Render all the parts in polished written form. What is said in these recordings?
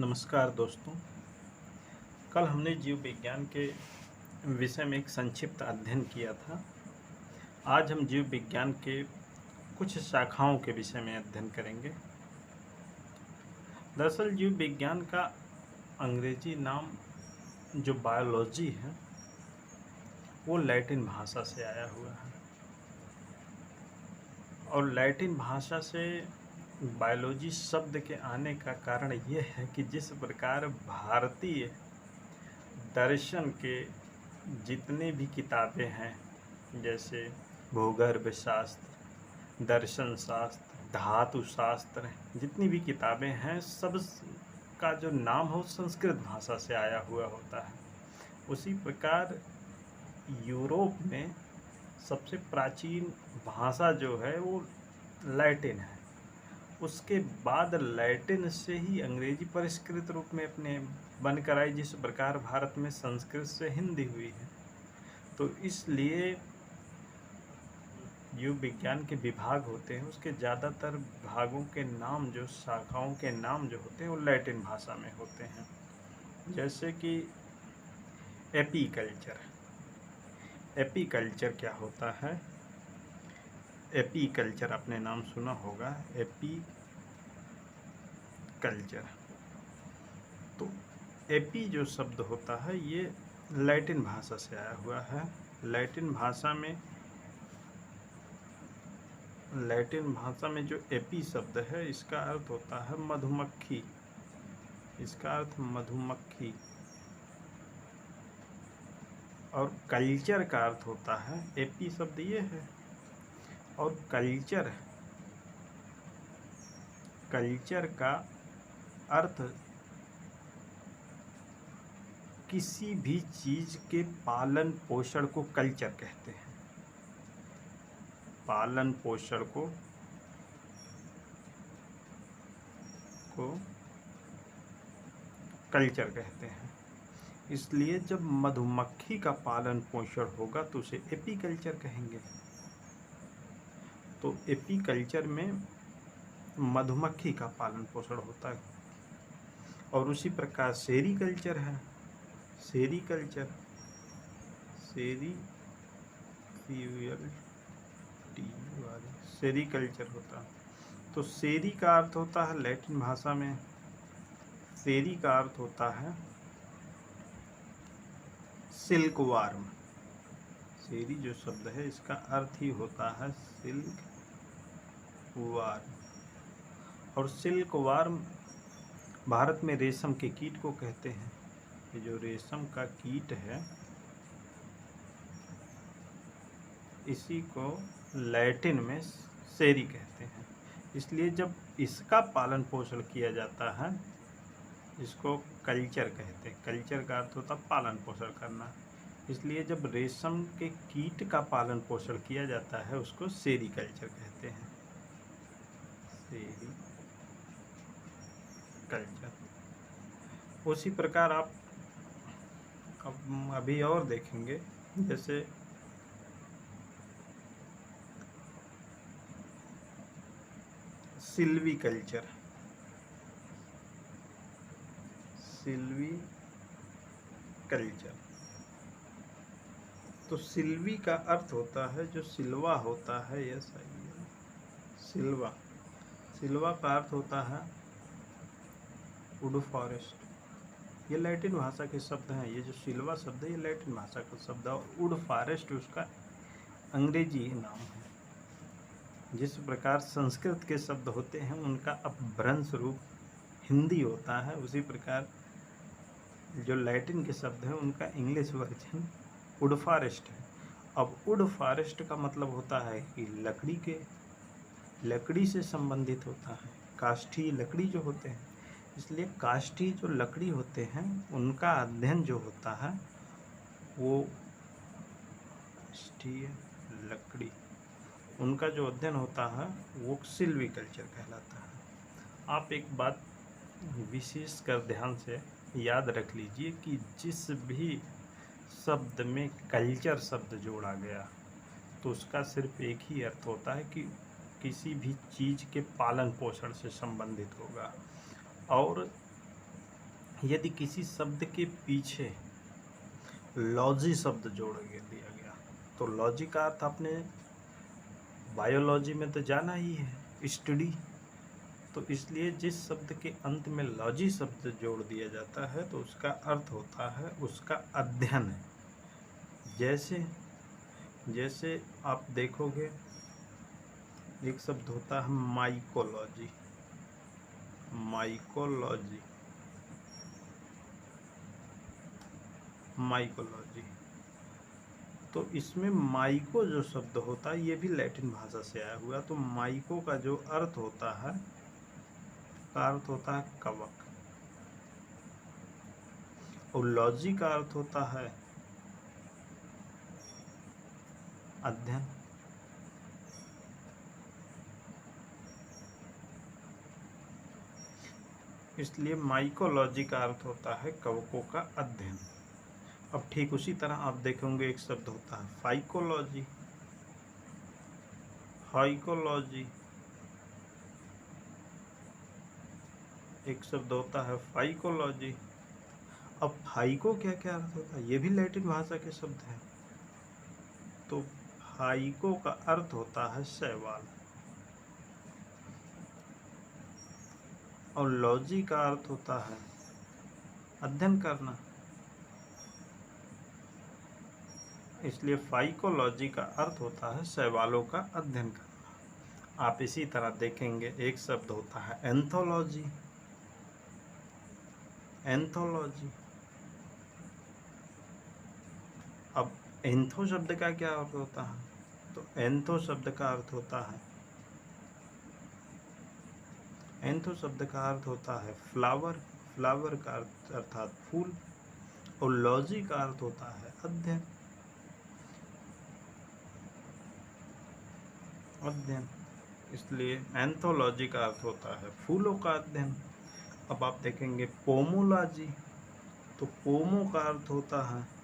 नमस्कार दोस्तों। कल हमने जीव विज्ञान के विषय में एक संक्षिप्त अध्ययन किया था। आज हम जीव विज्ञान के कुछ शाखाओं के विषय में अध्ययन करेंगे। दरअसल जीव विज्ञान का अंग्रेजी नाम जो बायोलॉजी है वो लैटिन भाषा से आया हुआ है और लैटिन भाषा से बायोलॉजी शब्द के आने का कारण ये है कि जिस प्रकार भारतीय दर्शन के जितने भी किताबें हैं, जैसे भूगर्भ शास्त्र, दर्शन शास्त्र, धातु शास्त्र, जितनी भी किताबें हैं सब का जो नाम हो संस्कृत भाषा से आया हुआ होता है। उसी प्रकार यूरोप में सबसे प्राचीन भाषा जो है वो लैटिन है। उसके बाद लैटिन से ही अंग्रेजी परिष्कृत रूप में अपने बनकर आई, जिस प्रकार भारत में संस्कृत से हिंदी हुई है। तो इसलिए जीव विज्ञान के विभाग होते हैं उसके ज़्यादातर भागों के नाम, जो शाखाओं के नाम जो होते हैं वो लैटिन भाषा में होते हैं। जैसे कि एपीकल्चर। एपीकल्चर क्या होता है? एपीकल्चर आपने नाम सुना होगा, एपीकल्चर। तो एपी जो शब्द होता है ये लैटिन भाषा से आया हुआ है। लैटिन भाषा में जो एपी शब्द है इसका अर्थ होता है मधुमक्खी। इसका अर्थ मधुमक्खी। और कल्चर का अर्थ होता है, एपी शब्द ये है और कल्चर का अर्थ किसी भी चीज के पालन पोषण को कल्चर कहते हैं। पालन पोषण को कल्चर कहते हैं। इसलिए जब मधुमक्खी का पालन पोषण होगा तो उसे एपीकल्चर कहेंगे। तो एपीकल्चर में मधुमक्खी का पालन पोषण होता है। और उसी प्रकार सेरीकल्चर है। सेरीकल्चर होता है। तो सेरी का अर्थ होता है, लैटिन भाषा में सेरी का अर्थ होता है सिल्क वार्म। सेरी जो शब्द है इसका अर्थ ही होता है सिल्क वार्म। और सिल्क वार्म भारत में रेशम के कीट को कहते हैं। ये जो रेशम का कीट है इसी को लैटिन में सेरी कहते हैं। इसलिए जब इसका पालन पोषण किया जाता है इसको कल्चर कहते हैं। कल्चर का अर्थ होता है पालन पोषण करना। इसलिए जब रेशम के कीट का पालन पोषण किया जाता है उसको सेरीकल्चर कहते हैं। सेरीकल्चर। उसी प्रकार आप अभी और देखेंगे, जैसे सिल्वीकल्चर। सिल्वीकल्चर। तो सिल्वी का अर्थ होता है जो सिल्वा होता है, यस सिल्वा। सिल्वा का अर्थ होता है वुड फॉरेस्ट। ये लैटिन भाषा के शब्द हैं। ये जो सिल्वा शब्द है ये लैटिन भाषा का शब्द है और वुड फॉरेस्ट उसका अंग्रेजी नाम है। जिस प्रकार संस्कृत के शब्द होते हैं उनका अपभ्रंश रूप हिंदी होता है, उसी प्रकार जो लैटिन के शब्द हैं उनका इंग्लिश वर्जन वुड फॉरेस्ट है। अब वुड फॉरेस्ट का मतलब होता है कि लकड़ी से संबंधित होता है। काष्ठीय लकड़ी जो होते हैं, इसलिए काष्ठीय जो लकड़ी होते हैं उनका अध्ययन जो होता है वो काष्ठीय लकड़ी, उनका जो अध्ययन होता है वो सिल्वीकल्चर कहलाता है। आप एक बात विशेष कर ध्यान से याद रख लीजिए कि जिस भी शब्द में कल्चर शब्द जोड़ा गया तो उसका सिर्फ एक ही अर्थ होता है कि किसी भी चीज़ के पालन पोषण से संबंधित होगा। और यदि किसी शब्द के पीछे लॉजी शब्द जोड़ दिया गया तो लॉजी का अर्थ आपने बायोलॉजी में तो जाना ही है, स्टडी। तो इसलिए जिस शब्द के अंत में लॉजी शब्द जोड़ दिया जाता है तो उसका अर्थ होता है उसका अध्ययन है। जैसे जैसे आप देखोगे एक शब्द होता है माइकोलॉजी। माइकोलॉजी माइकोलॉजी तो इसमें माइको जो शब्द होता है ये भी लैटिन भाषा से आया हुआ। तो माइको का जो अर्थ होता है कवक, और लॉजी का अर्थ होता है अध्ययन। इसलिए माइकोलॉजी का अर्थ होता है कवकों का अध्ययन। अब ठीक उसी तरह आप देखेंगे एक शब्द होता है फाइकोलॉजी। फाइकोलॉजी एक शब्द होता है फाइकोलॉजी। अब फाइको क्या क्या अर्थ होता है, ये भी लैटिन भाषा के शब्द है। तो फाइको का अर्थ होता है शैवाल, और लॉजी का अर्थ होता है अध्ययन करना। इसलिए फाइकोलॉजी का अर्थ होता है शैवालों का अध्ययन करना। आप इसी तरह देखेंगे एक शब्द होता है एंथोलॉजी। एंथोलॉजी अब एंथो शब्द का क्या अर्थ होता है, तो एंथो शब्द का अर्थ होता है एंथो शब्द का अर्थ होता है फ्लावर। फ्लावर का अर्थ अर्थात फूल, और लॉजी का अर्थ होता है अध्ययन। अध्ययन इसलिए एंथोलॉजी का अर्थ होता है फूलों का अध्ययन। अब आप देखेंगे पोमोलॉजी, तो पोमो का अर्थ होता है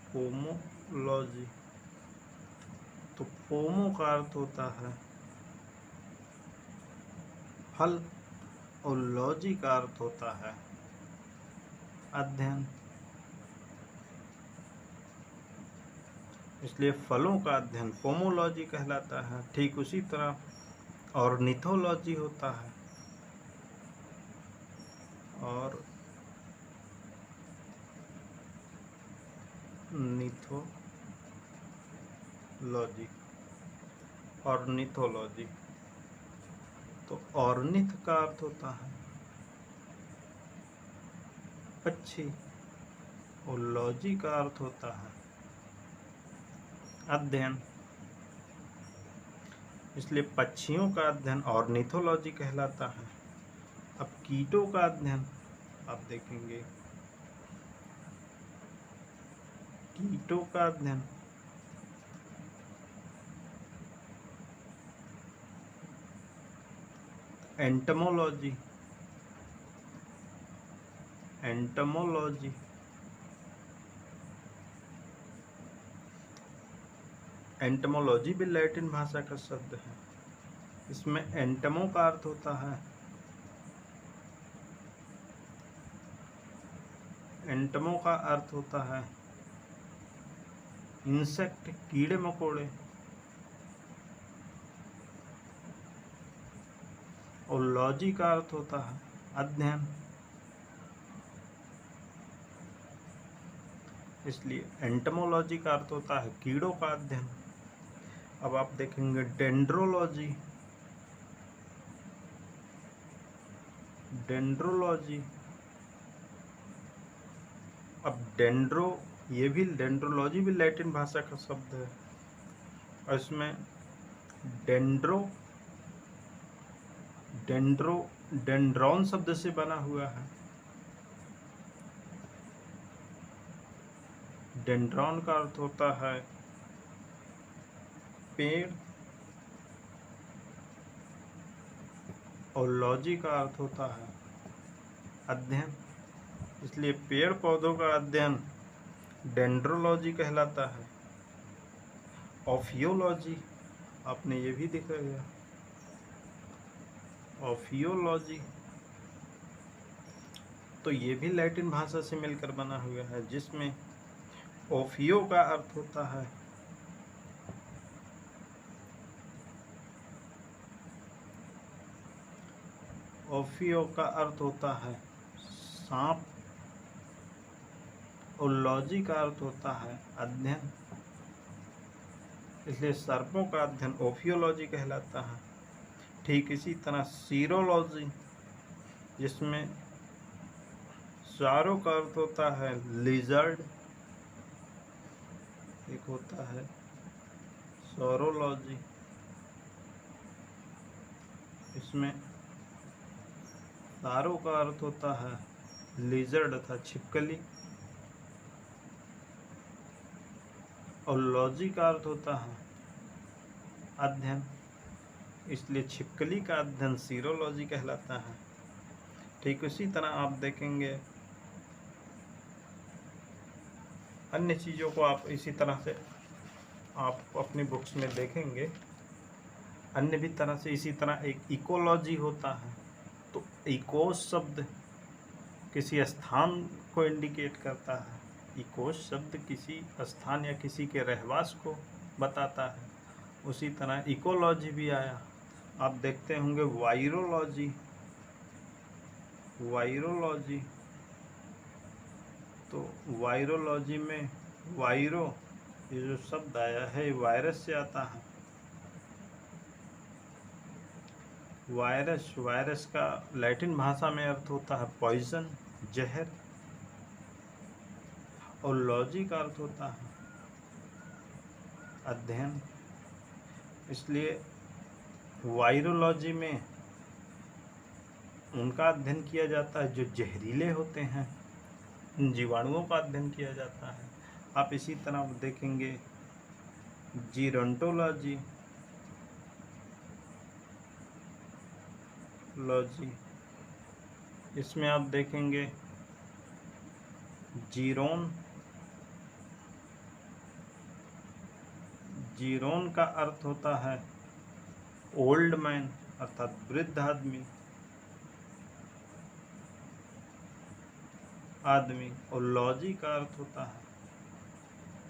पोमोलॉजी, तो पोमो का अर्थ होता है फल, और लॉजी का अर्थ होता है अध्ययन। इसलिए फलों का अध्ययन पोमोलॉजी कहलाता है। ठीक उसी तरह ऑर्निथोलॉजी होता है, और निथोलॉजी ऑर्निथोलॉजी तो ऑर्निथ का अर्थ होता है पक्षी, और लॉजी का अर्थ होता है अध्ययन। इसलिए पक्षियों का अध्ययन ऑर्निथोलॉजी कहलाता है। अब कीटों का अध्ययन आप देखेंगे, कीटों का अध्ययन एंटमोलॉजी। एंटमोलॉजी एंटमोलॉजी भी लैटिन भाषा का शब्द है। इसमें एंटमो का अर्थ होता है एंटमो का अर्थ होता है इंसेक्ट, कीड़े मकोड़े, और लॉजी का अर्थ होता है अध्ययन। इसलिए एंटमोलॉजी का अर्थ होता है कीड़ों का अध्ययन। अब आप देखेंगे डेंड्रोलॉजी। डेंड्रोलॉजी अब डेंड्रोलॉजी भी लैटिन भाषा का शब्द है, और इसमें डेंड्रॉन शब्द से बना हुआ है। डेंड्रॉन का अर्थ होता है पेड़, और लॉजी का अर्थ होता है अध्ययन। इसलिए पेड़ पौधों का अध्ययन डेंड्रोलॉजी कहलाता है। ऑफियोलॉजी आपने ये भी देखा गया। ऑफियोलॉजी तो ये भी लैटिन भाषा से मिलकर बना हुआ है, जिसमें ओफियो का अर्थ होता है सांप, और लॉजी का अर्थ होता है अध्ययन, इसलिए सर्पों का अध्ययन ओफियोलॉजी कहलाता है। ठीक इसी तरह सीरोलॉजी, जिसमें सारों का अर्थ होता है लिजर्ड, एक होता है सोरोलॉजी, इसमें सारों का अर्थ होता है लिजर्ड अर्थात छिपकली, और लॉजी का अर्थ होता है अध्ययन, इसलिए छिपकली का अध्ययन सीरोलॉजी कहलाता है। ठीक उसी तरह आप देखेंगे अन्य चीज़ों को, आप इसी तरह से आप अपनी बुक्स में देखेंगे अन्य भी तरह से। इसी तरह एक इकोलॉजी होता है, तो इकोस शब्द किसी स्थान को इंडिकेट करता है, इकोस शब्द किसी स्थान या किसी के रहवास को बताता है। उसी तरह इकोलॉजी भी आया। आप देखते होंगे वायरोलॉजी, तो वायरोलॉजी में वायरो ये जो शब्द आया है वायरस से आता है। वायरस का लैटिन भाषा में अर्थ होता है पॉइजन, जहर, और लॉजी का अर्थ होता है अध्ययन, इसलिए वायरोलॉजी में उनका अध्ययन किया जाता है जो जहरीले होते हैं, उन जीवाणुओं का अध्ययन किया जाता है। आप इसी तरह देखेंगे जीरोंटोलॉजी, इसमें आप देखेंगे जीरोन का अर्थ होता है ओल्ड मैन अर्थात वृद्ध आदमी, और लॉजी का अर्थ होता है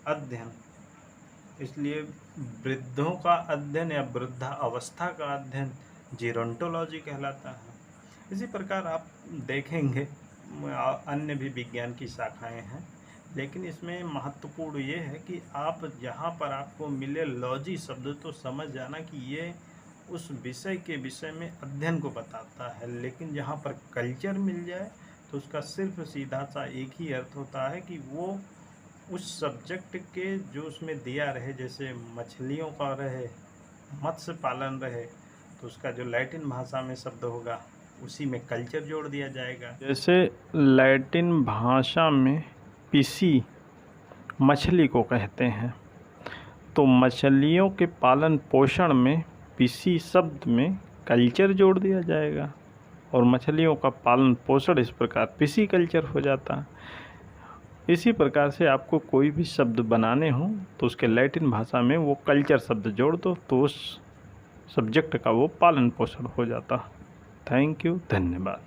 अध्ययन, इसलिए वृद्धों का अध्ययन या वृद्धा अवस्था का अध्ययन जीरोंटोलॉजी कहलाता है। इसी प्रकार आप देखेंगे अन्य भी विज्ञान की शाखाएं हैं, लेकिन इसमें महत्वपूर्ण ये है कि आप जहाँ पर आपको मिले लॉजी शब्द तो समझ जाना कि ये उस विषय के विषय में अध्ययन को बताता है, लेकिन जहाँ पर कल्चर मिल जाए तो उसका सिर्फ सीधा सा एक ही अर्थ होता है कि वो उस सब्जेक्ट के जो उसमें दिया रहे, जैसे मछलियों का रहे, मत्स्य पालन रहे, तो उसका जो लैटिन भाषा में शब्द होगा उसी में कल्चर जोड़ दिया जाएगा। जैसे लैटिन भाषा में पिसी मछली को कहते हैं, तो मछलियों के पालन पोषण में पिसी शब्द में कल्चर जोड़ दिया जाएगा, और मछलियों का पालन पोषण इस प्रकार पिसी कल्चर हो जाता है। इसी प्रकार से आपको कोई भी शब्द बनाने हो तो उसके लैटिन भाषा में वो कल्चर शब्द जोड़ दो, तो उस सब्जेक्ट का वो पालन पोषण हो जाता। थैंक यू, धन्यवाद।